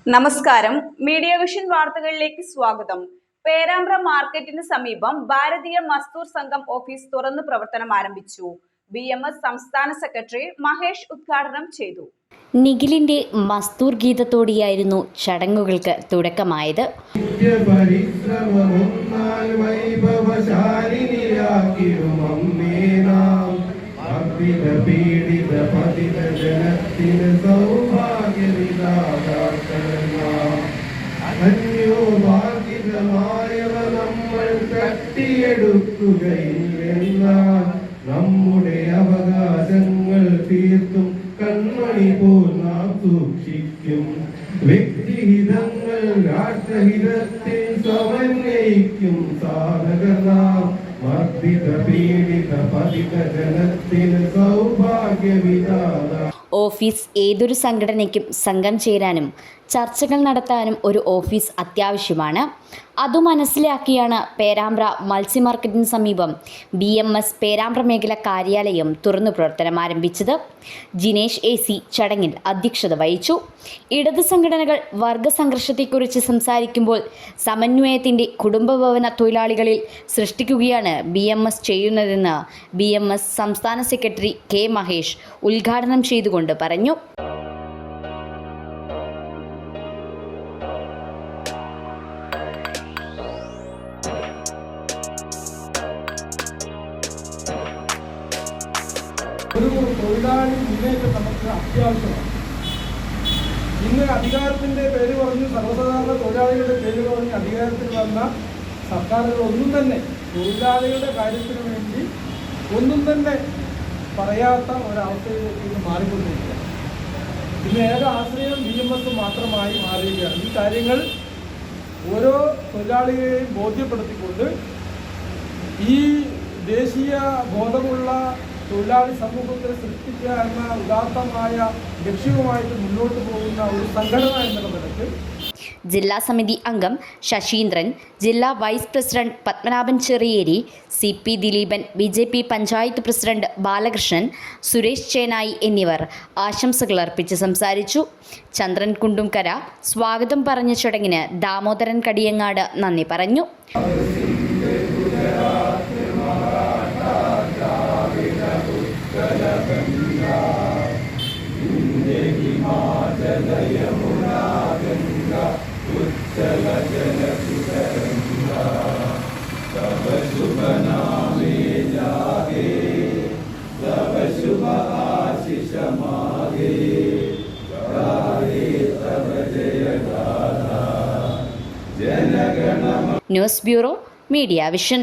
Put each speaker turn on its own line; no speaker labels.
നമസ്കാരം. Media vision വാർത്തകളിലേക്ക് സ്വാഗതം. പേരാമ്പ്ര മാർക്കറ്റിന് സമീപം ഭാരതീയ മസ്ദൂർ സംഘം ഓഫീസ് തുറന്നു പ്രവർത്തനം ആരംഭിച്ചു. BMS സംസ്ഥാന സെക്രട്ടറി മഹേഷ് ഉദ്ഘാടനം ചെയ്തു.
നിഖിലിന്റെ മസ്ദൂർ ഗീതത്തോടെയായിരുന്നു ചടങ്ങുകൾക്ക് തുടക്കമായത്.
നമ്മൾ തട്ടിയെടുക്കുകയില്ല, നമ്മുടെ അവകാശങ്ങൾ തീർത്തും കൺമണി പോൽ നാം സൂക്ഷിക്കും. വ്യക്തിഹിതങ്ങൾ രാഷ്ട്രഹിതത്തിൽ സമന്വയിക്കും സാധകർ നാം. മർദ്ദിത പീഡിത പതിത ജനത്തിന് സൗഭാഗ്യവിധാത.
ഓഫീസ് ഏതൊരു സംഘടനയ്ക്കും സംഘം ചേരാനും ചർച്ചകൾ നടത്താനും ഒരു ഓഫീസ് അത്യാവശ്യമാണ്. അതു മനസ്സിലാക്കിയാണ് പേരാമ്പ്ര മത്സ്യ മാർക്കറ്റിന് സമീപം BMS പേരാമ്പ്ര മേഖല കാര്യാലയം തുറന്നു പ്രവർത്തനം ആരംഭിച്ചത്. ജിനേഷ് AC ചടങ്ങിൽ അധ്യക്ഷത വഹിച്ചു. ഇടത് സംഘടനകൾ വർഗ സംഘർഷത്തെക്കുറിച്ച് സംസാരിക്കുമ്പോൾ സമന്വയത്തിൻ്റെ കുടുംബഭവന തൊഴിലാളികളിൽ സൃഷ്ടിക്കുകയാണ് BMS ചെയ്യുന്നതെന്ന് BMS സംസ്ഥാന സെക്രട്ടറി K മഹേഷ് ഉദ്ഘാടനം ചെയ്തുകൊണ്ട് പറഞ്ഞു.
ഒരു തൊഴിലാളി മുന്നേറ്റം നമുക്ക് അത്യാവശ്യമാണ്. ഇന്ന് അധികാരത്തിൻ്റെ പേര് പറഞ്ഞ് സർവ്വസാധാരണ തൊഴിലാളികളുടെ പേര് പറഞ്ഞ് അധികാരത്തിൽ വന്ന സർക്കാരുകൾ ഒന്നും തന്നെ തൊഴിലാളികളുടെ കാര്യത്തിന് വേണ്ടി ഒന്നും തന്നെ പറയാത്ത ഒരവസ്ഥയിലേക്ക് ഇന്ന് മാറിക്കൊണ്ടിരിക്കുക. ഇന്ന് ഏക ആശ്രയം BMS മാത്രമായി മാറുകയാണ്. ഈ കാര്യങ്ങൾ ഓരോ തൊഴിലാളികളെയും ബോധ്യപ്പെടുത്തിക്കൊണ്ട് ഈ ദേശീയ ബോധമുള്ള തൊഴിലാളി സമൂഹത്തെ സൃഷ്ടിക്കുക എന്ന ഉദാത്തമായ ലക്ഷ്യവുമായിട്ട് മുന്നോട്ട് പോകുന്ന ഒരു സംഘടന എന്ന നിലയ്ക്ക്
ജില്ലാ സമിതി അംഗം ശശീന്ദ്രൻ, ജില്ലാ vice president Padmanabhan Cheriyeri, CP Dileepan, BJP panchayat president Balakrishnan, Suresh Chenayi എന്നിവർ ആശംസകൾ അർപ്പിച്ച് സംസാരിച്ചു. ചന്ദ്രൻ കുണ്ടുംകര സ്വാഗതം പറഞ്ഞ ചടങ്ങിന് ദാമോദരൻ കടിയങ്ങാട് നന്ദി പറഞ്ഞു. News bureau, media vision.